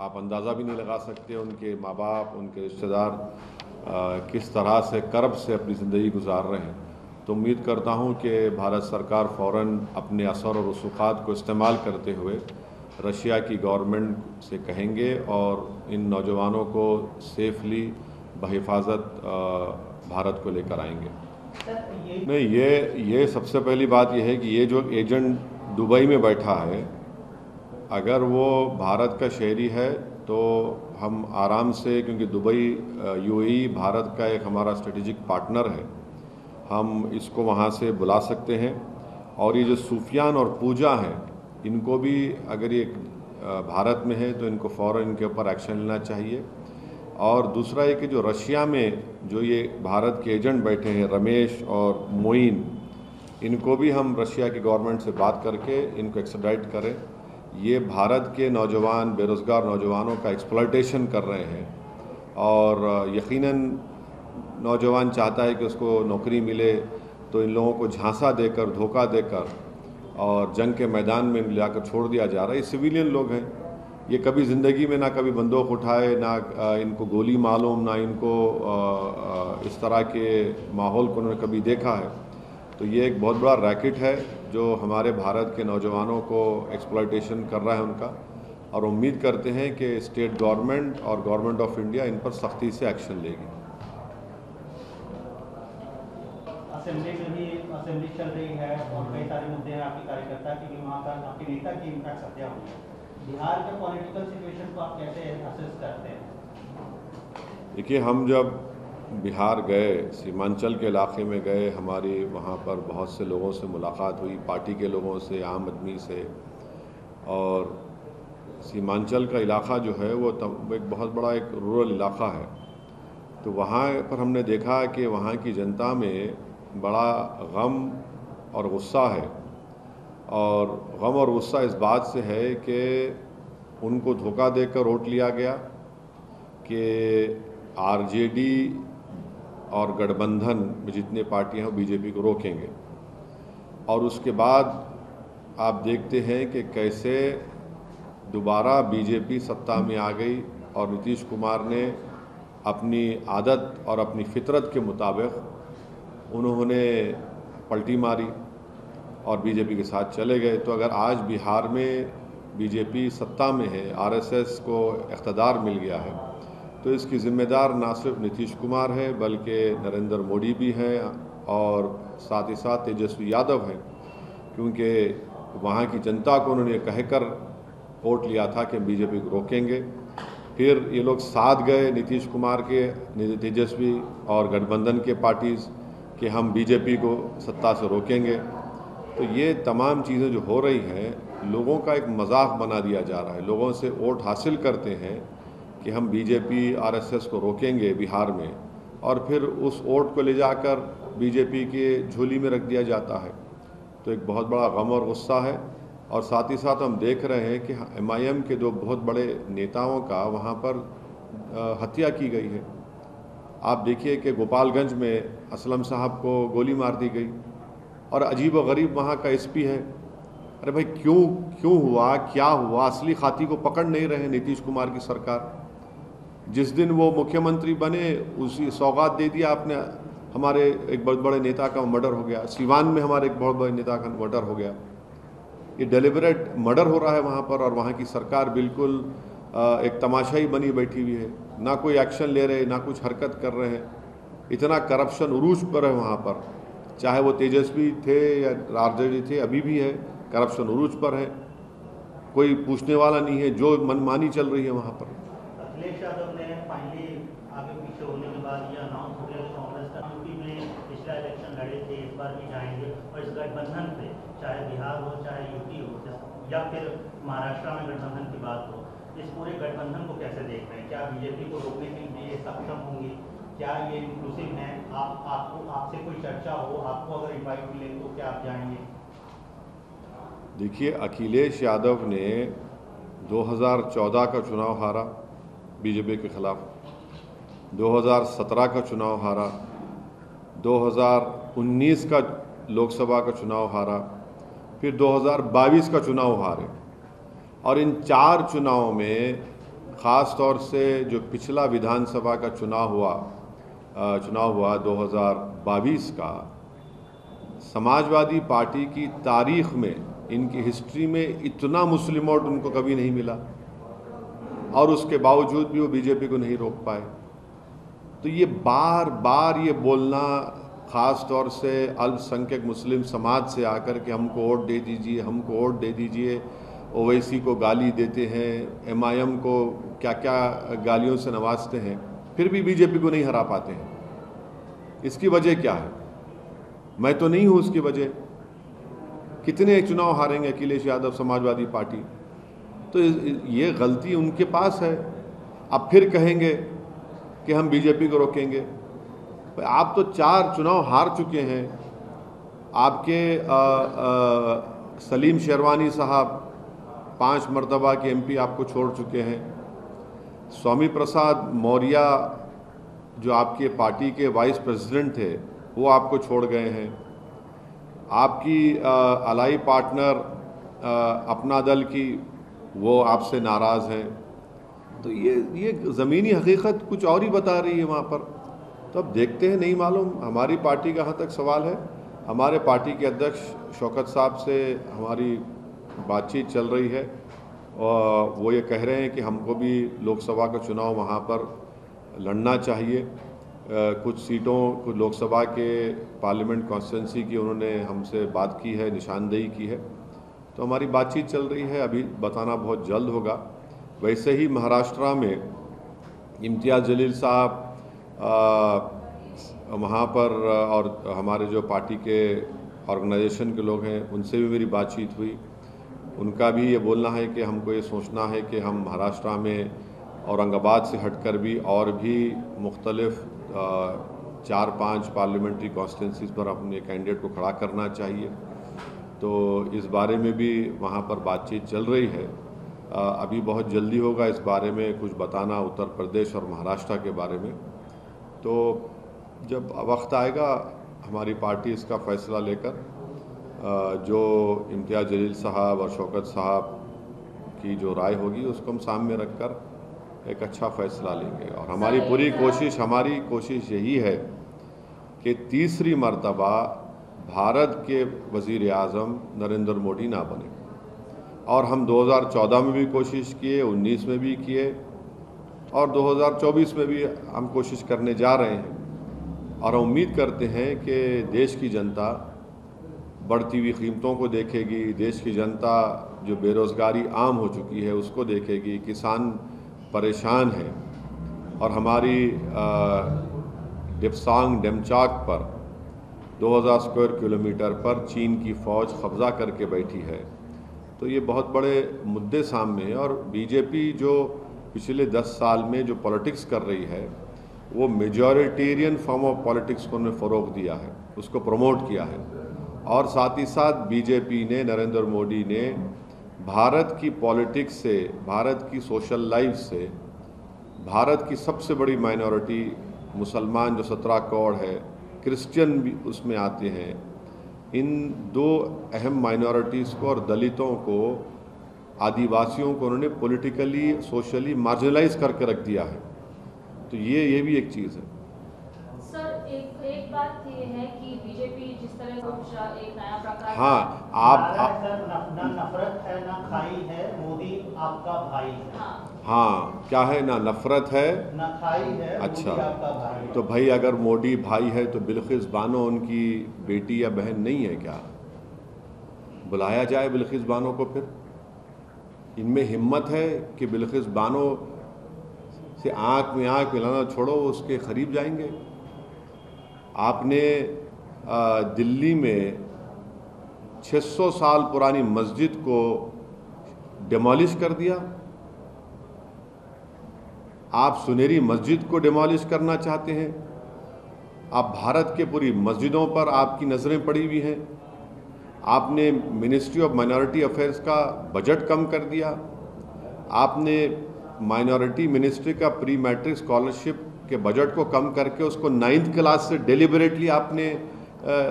आप अंदाज़ा भी नहीं लगा सकते उनके माँ बाप, उनके रिश्तेदार किस तरह से कर्ब से अपनी ज़िंदगी गुजार रहे हैं। तो उम्मीद करता हूं कि भारत सरकार फ़ौरन अपने असर और रसूख़ात को इस्तेमाल करते हुए रशिया की गवर्नमेंट से कहेंगे और इन नौजवानों को सेफली बहिफाजत भारत को लेकर आएंगे। नहीं, ये सबसे पहली बात यह है कि ये जो एजेंट दुबई में बैठा है, अगर वो भारत का शहरी है तो हम आराम से, क्योंकि दुबई यूएई भारत का एक हमारा स्ट्रेटेजिक पार्टनर है, हम इसको वहाँ से बुला सकते हैं। और ये जो सूफियान और पूजा हैं, इनको भी अगर ये भारत में है तो इनको फ़ौरन इनके ऊपर एक्शन लेना चाहिए। और दूसरा ये कि जो रशिया में जो ये भारत के एजेंट बैठे हैं, रमेश और मोइन, इनको भी हम रशिया की गवर्नमेंट से बात करके इनको एक्सट्राडिट करें। ये भारत के नौजवान, बेरोज़गार नौजवानों का एक्सप्लॉयटेशन कर रहे हैं और यकीनन नौजवान चाहता है कि उसको नौकरी मिले, तो इन लोगों को झांसा देकर, धोखा देकर और जंग के मैदान में लाकर छोड़ दिया जा रहा है। ये सिविलियन लोग हैं, ये कभी ज़िंदगी में ना कभी बंदूक उठाए, ना इनको गोली मालूम, ना इनको इस तरह के माहौल को उन्होंने कभी देखा है। तो ये एक बहुत बड़ा रैकेट है जो हमारे भारत के नौजवानों को एक्सप्लॉयटेशन कर रहा है उनका, और उम्मीद करते हैं कि स्टेट गवर्नमेंट और गवर्नमेंट ऑफ इंडिया इन पर सख्ती से एक्शन लेगी। असेंबली में भी असेंबली चल रही है और कई सारे मुद्दे हैं आपके कार्यकर्ता की भी, वहाँ का आपके नेता की इनफैक्ट हत्या हुई है। बिहार के पॉलिटिकल सिचुएशन को आप कैसे असेस करते हैं? देखिए, हम जब बिहार गए, सीमांचल के इलाके में गए, हमारी वहाँ पर बहुत से लोगों से मुलाकात हुई, पार्टी के लोगों से, आम आदमी से। और सीमांचल का इलाका जो है वो एक बहुत बड़ा एक रूरल इलाका है। तो वहाँ पर हमने देखा कि वहाँ की जनता में बड़ा गम और गुस्सा है, और गम और गुस्सा इस बात से है कि उनको धोखा देकर वोट लिया गया कि आरजेडी और गठबंधन में जितने पार्टियां हैं बीजेपी को रोकेंगे। और उसके बाद आप देखते हैं कि कैसे दोबारा बीजेपी सत्ता में आ गई और नीतीश कुमार ने अपनी आदत और अपनी फितरत के मुताबिक उन्होंने पलटी मारी और बीजेपी के साथ चले गए। तो अगर आज बिहार में बीजेपी सत्ता में है, आरएसएस को इख्तिदार मिल गया है, तो इसकी ज़िम्मेदार ना सिर्फ नीतीश कुमार है बल्कि नरेंद्र मोदी भी हैं और साथ ही साथ तेजस्वी यादव हैं, क्योंकि वहाँ की जनता को उन्होंने कहकर वोट लिया था कि बीजेपी को रोकेंगे। फिर ये लोग साथ गए नीतीश कुमार के, तेजस्वी और गठबंधन के पार्टीज़, कि हम बीजेपी को सत्ता से रोकेंगे। तो ये तमाम चीज़ें जो हो रही हैं, लोगों का एक मजाक बना दिया जा रहा है। लोगों से वोट हासिल करते हैं कि हम बीजेपी आरएसएस को रोकेंगे बिहार में, और फिर उस वोट को ले जाकर बीजेपी के झोली में रख दिया जाता है। तो एक बहुत बड़ा गम और गुस्सा है। और साथ ही साथ हम देख रहे हैं कि एमआईएम के दो बहुत बड़े नेताओं का वहाँ पर हत्या की गई है। आप देखिए कि गोपालगंज में असलम साहब को गोली मार दी गई, और अजीब व गरीब वहाँ का एसपी है। अरे भाई, क्यों हुआ, क्या हुआ? असली खाती को पकड़ नहीं रहे नीतीश कुमार की सरकार। जिस दिन वो मुख्यमंत्री बने उसी सौगात दे दिया आपने, हमारे एक बहुत बड़े नेता का मर्डर हो गया। सीवान में हमारे एक बहुत बड़े नेता का मर्डर हो गया। ये डेलिबरेट मर्डर हो रहा है वहाँ पर, और वहाँ की सरकार बिल्कुल एक तमाशाई बनी बैठी हुई है। ना कोई एक्शन ले रहे, ना कुछ हरकत कर रहे हैं। इतना करप्शन उरूज पर है वहाँ पर, चाहे वो तेजस्वी थे या आरजेडी थे, अभी भी है, करप्शन उरूज पर है। कोई पूछने वाला नहीं है, जो मनमानी चल रही है वहाँ पर। अखिलेश यादव ने फाइनली आगे पीछे होने के बाद ये अनाउंस हो गया कि कांग्रेस का यूपी में पिछला इलेक्शन लड़े थे, इस बार भी जाएंगे, और इस गठबंधन से, चाहे बिहार हो चाहे यूपी हो या फिर महाराष्ट्र में गठबंधन की बात हो, इस पूरे गठबंधन को कैसे देख रहे हैं? क्या बीजेपी को रोकने के लिए सक्षम होंगे? क्या ये इंक्लूसिव है? आपसे कोई चर्चा हो, आपको अगर इनवाइट मिले तो क्या आप जाएंगे? देखिए, अखिलेश यादव ने 2014 का चुनाव हारा बीजेपी के खिलाफ, 2017 का चुनाव हारा, 2019 का लोकसभा का चुनाव हारा, फिर 2022 का चुनाव हारे। और इन 4 चुनावों में ख़ास तौर से जो पिछला विधानसभा का चुनाव हुआ 2022 का, समाजवादी पार्टी की तारीख में, इनकी हिस्ट्री में इतना मुस्लिम वोट उनको कभी नहीं मिला, और उसके बावजूद भी वो बीजेपी को नहीं रोक पाए। तो ये बार बार ये बोलना, ख़ास तौर से अल्पसंख्यक मुस्लिम समाज से आकर के हमको वोट दे दीजिए, हमको वोट दे दीजिए, ओवैसी को गाली देते हैं, एमआईएम को क्या क्या गालियों से नवाजते हैं, फिर भी बीजेपी को नहीं हरा पाते हैं। इसकी वजह क्या है? मैं तो नहीं हूँ उसकी वजह। कितने चुनाव हारेंगे अखिलेश यादव समाजवादी पार्टी? तो ये गलती उनके पास है। अब फिर कहेंगे कि हम बीजेपी को रोकेंगे। आप तो 4 चुनाव हार चुके हैं। आपके सलीम शेरवानी साहब 5 मरतबा के एमपी आपको छोड़ चुके हैं। स्वामी प्रसाद मौर्य जो आपके पार्टी के वाइस प्रेसिडेंट थे, वो आपको छोड़ गए हैं। आपकी अलाई पार्टनर अपना दल की, वो आपसे नाराज़ हैं। तो ये ज़मीनी हकीकत कुछ और ही बता रही है वहाँ पर। तो अब देखते हैं, नहीं मालूम हमारी पार्टी का कहाँ तक सवाल है। हमारे पार्टी के अध्यक्ष शौकत साहब से हमारी बातचीत चल रही है, और वो ये कह रहे हैं कि हमको भी लोकसभा का चुनाव वहाँ पर लड़ना चाहिए। कुछ सीटों को लोकसभा के पार्लियामेंट कॉन्स्टिट्यूंसी की उन्होंने हमसे बात की है, निशानदेही की है। तो हमारी बातचीत चल रही है, अभी बताना बहुत जल्द होगा। वैसे ही महाराष्ट्र में इम्तियाज़ जलील साहब वहाँ पर, और हमारे जो पार्टी के ऑर्गेनाइजेशन के लोग हैं, उनसे भी मेरी बातचीत हुई। उनका भी ये बोलना है कि हमको ये सोचना है कि हम महाराष्ट्र में औरंगाबाद से हटकर भी और भी मुख्तलिफ 4-5 पार्लियामेंट्री कॉन्स्टिट्यूंसीज़ पर अपने कैंडिडेट को खड़ा करना चाहिए। तो इस बारे में भी वहाँ पर बातचीत चल रही है। अभी बहुत जल्दी होगा इस बारे में कुछ बताना, उत्तर प्रदेश और महाराष्ट्र के बारे में। तो जब वक्त आएगा हमारी पार्टी इसका फ़ैसला लेकर, जो इम्तियाज़ जलील साहब और शौकत साहब की जो राय होगी उसको हम सामने रखकर एक अच्छा फ़ैसला लेंगे। और हमारी कोशिश यही है कि तीसरी मर्तबा भारत के वज़ीर आज़म नरेंद्र मोदी ना बने। और हम 2014 में भी कोशिश किए, 19 में भी किए, और 2024 में भी हम कोशिश करने जा रहे हैं। और हम उम्मीद करते हैं कि देश की जनता बढ़ती हुई कीमतों को देखेगी, देश की जनता जो बेरोज़गारी आम हो चुकी है उसको देखेगी, किसान परेशान है, और हमारी डिप्सांग डेमचाक पर 2000 स्क्वायर किलोमीटर पर चीन की फ़ौज कब्ज़ा करके बैठी है। तो ये बहुत बड़े मुद्दे सामने हैं। और बीजेपी जो पिछले 10 साल में जो पॉलिटिक्स कर रही है, वो मेजॉरिटेरियन फॉर्म ऑफ पॉलिटिक्स को उन्होंने फ़रोग़ दिया है, उसको प्रमोट किया है। और साथ ही साथ बीजेपी ने, नरेंद्र मोदी ने भारत की पॉलिटिक्स से, भारत की सोशल लाइफ से, भारत की सबसे बड़ी माइनॉरिटी मुसलमान जो 17 करोड़ है, क्रिश्चियन भी उसमें आते हैं, इन 2 अहम माइनॉरिटीज़ को और दलितों को, आदिवासियों को उन्होंने पॉलिटिकली, सोशली मार्जिनलाइज करके रख दिया है। तो ये भी एक चीज़ है। सर, एक बात ये है कि बीजेपी जिस तरह एक नया प्रकार, हाँ, ना नफरत है ना खाई है, मोदी आपका भाई है। हाँ, क्या है? ना नफरत है ना खाई है, अच्छा, मोदी आपका भाई है। तो भाई अगर मोदी भाई है तो बिल्किस बानो उनकी बेटी या बहन नहीं है क्या? बुलाया जाए बिल्किस बानो को। फिर इनमें हिम्मत है कि बिल्किस बानो से आँख में आँख मिलाना छोड़ो, उसके करीब जाएंगे। आपने दिल्ली में 600 साल पुरानी मस्जिद को डिमोलिश कर दिया। आप सुनहरी मस्जिद को डिमोलिश करना चाहते हैं। आप भारत के पूरी मस्जिदों पर आपकी नज़रें पड़ी हुई हैं। आपने मिनिस्ट्री ऑफ माइनॉरिटी अफेयर्स का बजट कम कर दिया। आपने माइनॉरिटी मिनिस्ट्री का प्री मैट्रिक स्कॉलरशिप के बजट को कम करके उसको 9th क्लास से डेलिबरेटली आपने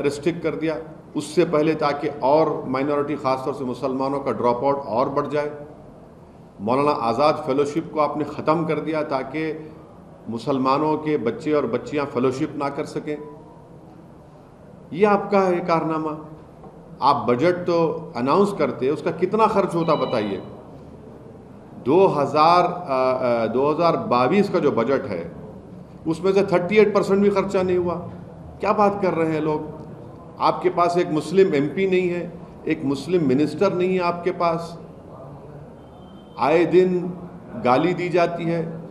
रिस्ट्रिक्ट कर दिया, उससे पहले, ताकि और माइनॉरिटी ख़ासतौर से मुसलमानों का ड्रॉप आउट और बढ़ जाए। मौलाना आज़ाद फेलोशिप को आपने ख़त्म कर दिया ताकि मुसलमानों के बच्चे और बच्चियां फेलोशिप ना कर सकें। ये आपका है कारनामा। आप बजट तो अनाउंस करते, उसका कितना खर्च होता बताइए। 2022 का जो बजट है उसमें से 38% भी खर्चा नहीं हुआ। क्या बात कर रहे हैं लोग। आपके पास एक मुस्लिम एमपी नहीं है, एक मुस्लिम मिनिस्टर नहीं है आपके पास। आए दिन गाली दी जाती है।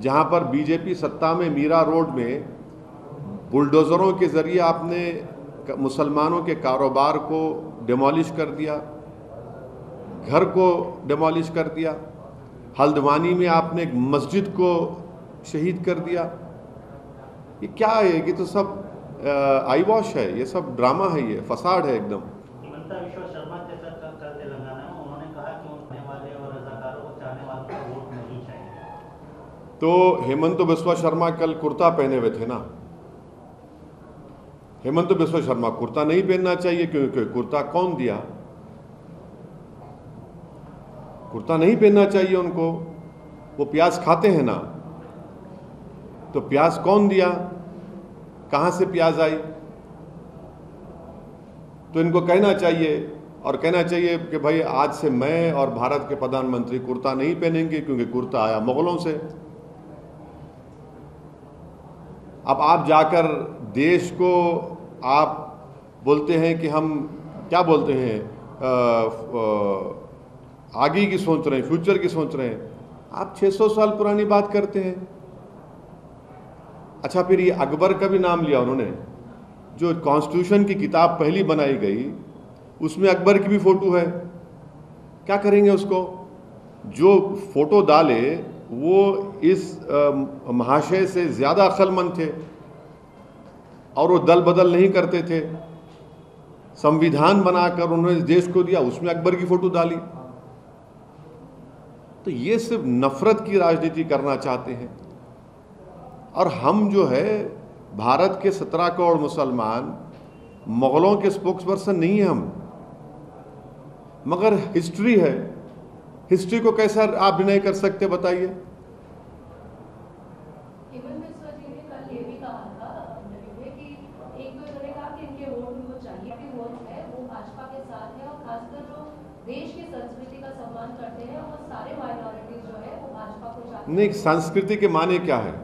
जहां पर बीजेपी सत्ता में मीरा रोड में बुलडोज़रों के ज़रिए आपने मुसलमानों के कारोबार को डिमोलिश कर दिया, घर को डिमोलिश कर दिया। हल्द्वानी में आपने एक मस्जिद को शहीद कर दिया। ये क्या है? ये तो सब आई वॉश है, ये सब ड्रामा है, ये फसाड है एकदम। हिमंता विश्व शर्मा के साथ कल तेलंगाना में उन्होंने कहा कि उनने वाले और रजाकारों को चाहने वालों को वोट नहीं चाहिए। तो हेमंत बिस्वा शर्मा कल कुर्ता पहने हुए थे ना। हेमंत बिस्वा शर्मा कुर्ता नहीं पहनना चाहिए क्योंकि कुर्ता कौन दिया? कुर्ता नहीं पहनना चाहिए उनको। वो प्याज खाते हैं ना, तो प्याज कौन दिया? कहां से प्याज आई? तो इनको कहना चाहिए और कहना चाहिए कि भाई आज से मैं और भारत के प्रधानमंत्री कुर्ता नहीं पहनेंगे क्योंकि कुर्ता आया मुगलों से। अब आप जाकर देश को आप बोलते हैं कि हम क्या बोलते हैं, आगे की सोच रहे हैं, फ्यूचर की सोच रहे हैं। आप 600 साल पुरानी बात करते हैं। अच्छा, फिर ये अकबर का भी नाम लिया उन्होंने। जो कॉन्स्टिट्यूशन की किताब पहली बनाई गई उसमें अकबर की भी फोटो है। क्या करेंगे उसको? जो फोटो डाले वो इस महाशय से ज़्यादा अक्लमंद थे और वो दल बदल नहीं करते थे। संविधान बनाकर उन्होंने देश को दिया, उसमें अकबर की फोटो डाली। तो ये सिर्फ नफरत की राजनीति करना चाहते हैं। और हम जो है भारत के 17 करोड़ मुसलमान मुगलों के स्पोक्स पर्सन नहीं है हम, मगर हिस्ट्री है। हिस्ट्री को कैसा आप डिनाई कर सकते बताइए? हेमंत बिस्वा जी ने कल ये भी कहा था कि एक तो इन्होंने कहा कि इनके वोट उनको चाहिए कि वोट है वो भाजपा के साथ है, और खासकर जो देश की संस्कृति का सम्मान करते हैं वो सारे माइनॉरिटीज जो है वो भाजपा को चाहते हैं। नहीं, संस्कृति के माने क्या है?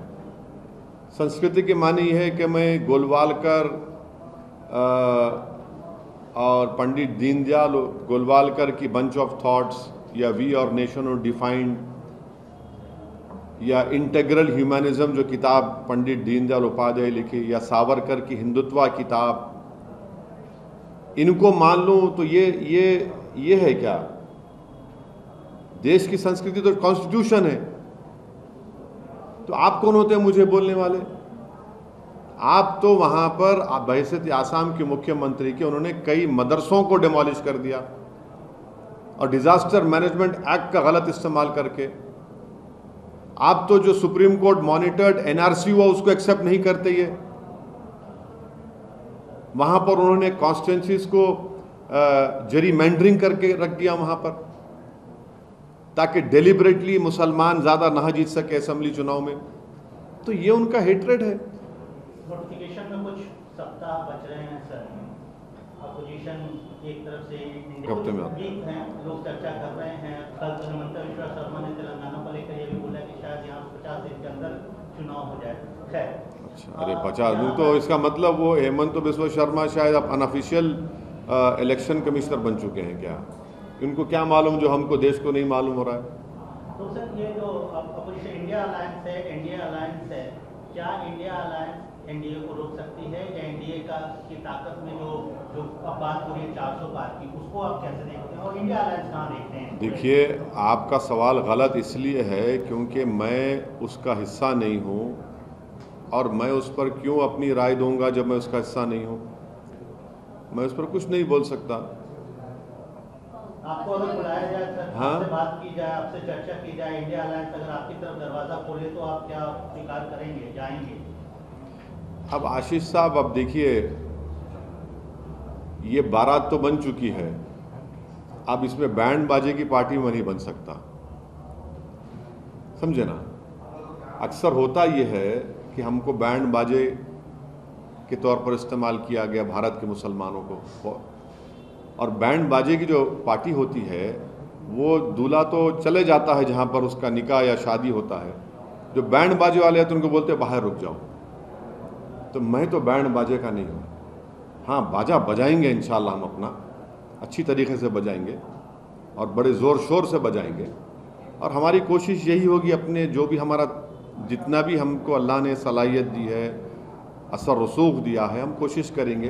संस्कृति के माने ये है कि मैं गोलवालकर और पंडित दीनदयाल गोलवालकर की बंच ऑफ थॉट्स, या वी और नेशन और डिफाइंड, या इंटेग्रल ह्यूमनिज्म जो किताब पंडित दीनदयाल उपाध्याय लिखी, या सावरकर की हिंदुत्व किताब, इनको मान लूं तो ये है क्या? देश की संस्कृति तो कॉन्स्टिट्यूशन है। तो आप कौन होते हैं मुझे बोलने वाले? आप तो वहां पर बहैसियत आसाम के मुख्यमंत्री के उन्होंने कई मदरसों को डिमोलिश कर दिया और डिजास्टर मैनेजमेंट एक्ट का गलत इस्तेमाल करके। आप तो जो सुप्रीम कोर्ट मॉनिटर्ड एनआरसी हुआ उसको एक्सेप्ट नहीं करते। ये वहां पर उन्होंने कॉन्स्टिट्यूंसीज को जरीमैंडरिंग करके रख दिया वहां पर, ताकि डेलिबरेटली मुसलमान ज़्यादा ना जीत सके असेंबली चुनाव में। तो ये उनका हेट्रेड है। नोटिफिकेशन में कुछ सप्ताह बच रहे हैं सर। अपोजिशन एक तरफ से हफ्ते में हैं, लोग चर्चा कर रहे हैं। कल हिमंता विश्व शर्मा ने तेलंगाना को लेकर ये भी बोला कि शायद यहाँ 50 दिन के अंदर चुनाव हो जाए। खैर, अच्छा, अरे 50 दिन तो इसका मतलब वो हेमंत बिस्वा शर्मा शायद अब अनऑफिशियल इलेक्शन कमिश्नर बन चुके हैं क्या? इनको क्या मालूम जो हमको देश को नहीं मालूम हो रहा है? तो सर ये जो अपोजिशन इंडिया अलायंस है, एनडीए अलायंस है, क्या इंडिया अलायंस एनडीए को रोक सकती है, या एनडीए की ताकत में जो अब बात हो रही है 400 पार की, उसको आप कैसे देखते हैं, और इंडिया अलायंस कहाँ देखते हैं? देखिए, आपका सवाल गलत इसलिए है क्योंकि मैं उसका हिस्सा नहीं हूँ, और मैं उस पर क्यों अपनी राय दूंगा जब मैं उसका हिस्सा नहीं हूँ? मैं उस पर कुछ नहीं बोल सकता। आपको अगर बुलाया जाए सर, हाँ? आपसे बात की जाए, आपसे चर्चा की जाए, इंडिया अलायंस अगर आपकी तरफ दरवाजा खोले तो आप क्या स्वीकार करेंगे, जाएंगे? अब आशीष साहब, अब देखिए, ये बारात तो बन चुकी है। अब इसमें बैंड बाजे की पार्टी में नहीं बन सकता। समझे ना। अक्सर होता ये है कि हमको बैंड बाजे के तौर पर इस्तेमाल किया गया भारत के मुसलमानों को, और बैंड बाजे की जो पार्टी होती है वो दूल्हा तो चले जाता है जहाँ पर उसका निकाह या शादी होता है, जो बैंड बाजे वाले हैं तो उनको बोलते हैं बाहर रुक जाओ। तो मैं तो बैंड बाजे का नहीं हूँ। हाँ, बाजा बजाएंगे इंशाल्लाह, हम अपना अच्छी तरीके से बजाएंगे और बड़े ज़ोर शोर से बजाएंगे, और हमारी कोशिश यही होगी अपने जो भी हमारा जितना भी हमको अल्लाह ने सलाहियत दी है, असर रसूख दिया है, हम कोशिश करेंगे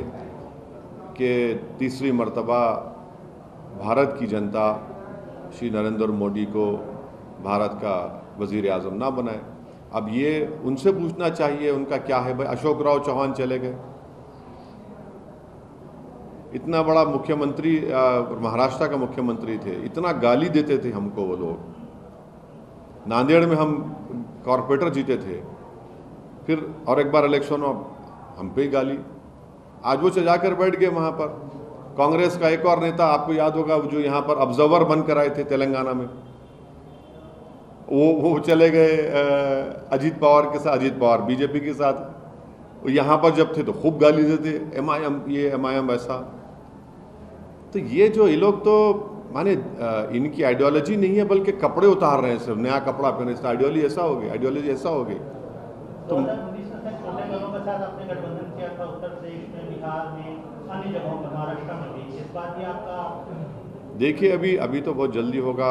कि तीसरी मर्तबा भारत की जनता श्री नरेंद्र मोदी को भारत का वज़ीर आज़म ना बनाए। अब ये उनसे पूछना चाहिए उनका क्या है। भाई अशोक राव चौहान चले गए, इतना बड़ा मुख्यमंत्री, महाराष्ट्र का मुख्यमंत्री थे, इतना गाली देते थे हमको वो लोग। नांदेड़ में हम कॉरपोरेटर जीते थे, फिर और एक बार इलेक्शन में हम पे ही गाली। आज वो जाकर बैठ गए वहाँ पर। कांग्रेस का एक और नेता आपको याद होगा जो यहाँ पर ऑब्जर्वर बनकर आए थे तेलंगाना में, वो चले गए अजीत पवार के साथ, अजीत पवार बीजेपी के साथ। यहाँ पर जब थे तो खूब गाली देते, MIM ये MIM ऐसा। तो ये जो ये लोग तो माने इनकी आइडियोलॉजी नहीं है बल्कि कपड़े उतार रहे हैं, सिर्फ नया कपड़ा पहने से आइडियोलॉजी ऐसा हो गई, आइडियोलॉजी ऐसा हो गई। तो 2019 में छोटे दलों के साथ आपने गठबंधन किया था, उत्तर प्रदेश में, बिहार में, अन्य जगहों पर, महाराष्ट्र में भी। इस बार भी आपका देखिए अभी तो बहुत जल्दी होगा,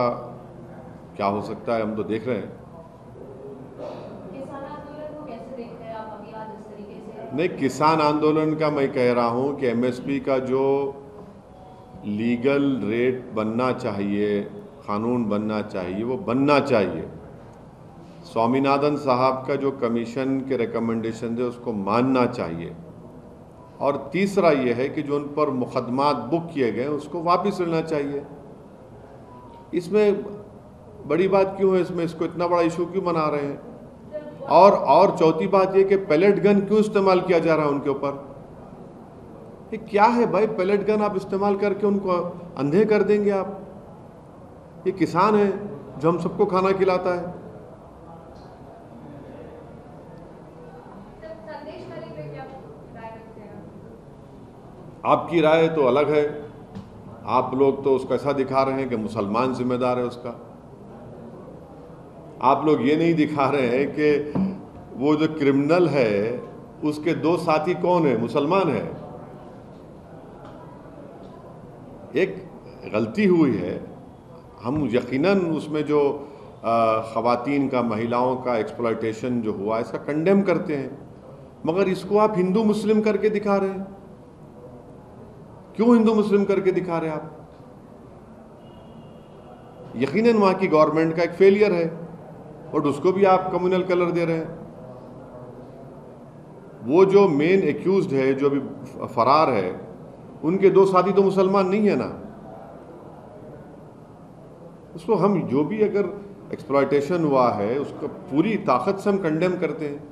क्या हो सकता है हम तो देख रहे हैं। किसान आंदोलन को कैसे देखते हैं आप अभी आज इस तरीके से? नहीं, किसान आंदोलन का मैं कह रहा हूँ कि MSP का जो लीगल रेट बनना चाहिए, कानून बनना चाहिए, वो बनना चाहिए। स्वामीनाथन साहब का जो कमीशन के रिकमेंडेशन है उसको मानना चाहिए। और तीसरा ये है कि जो उन पर मुकदमात बुक किए गए उसको वापस लेना चाहिए। इसमें बड़ी बात क्यों है, इसमें इसको इतना बड़ा इशू क्यों बना रहे हैं? और चौथी बात ये कि पैलेट गन क्यों इस्तेमाल किया जा रहा है उनके ऊपर? ये क्या है भाई, पैलेट गन आप इस्तेमाल करके उनको अंधे कर देंगे आप? ये किसान है जो हम सबको खाना खिलाता है। आपकी राय तो अलग है, आप लोग तो उसको ऐसा दिखा रहे हैं कि मुसलमान जिम्मेदार है उसका। आप लोग ये नहीं दिखा रहे हैं कि वो जो क्रिमिनल है उसके 2 साथी कौन है, मुसलमान है। एक गलती हुई है, हम यकीनन उसमें जो ख़वातीन का, महिलाओं का एक्सप्लॉयटेशन जो हुआ इसका कंडेम करते हैं, मगर इसको आप हिंदू मुस्लिम करके दिखा रहे हैं। क्यों हिंदू मुस्लिम करके दिखा रहे हैं आप? यकीनन वहाँ की गवर्नमेंट का एक फेलियर है और उसको भी आप कम्युनल कलर दे रहे हैं। वो जो मेन एक्यूज्ड है, जो अभी फरार है, उनके 2 साथी तो मुसलमान नहीं है ना। उसको हम जो भी अगर एक्सप्लॉयटेशन हुआ है उसको पूरी ताकत से हम कंडेम करते हैं।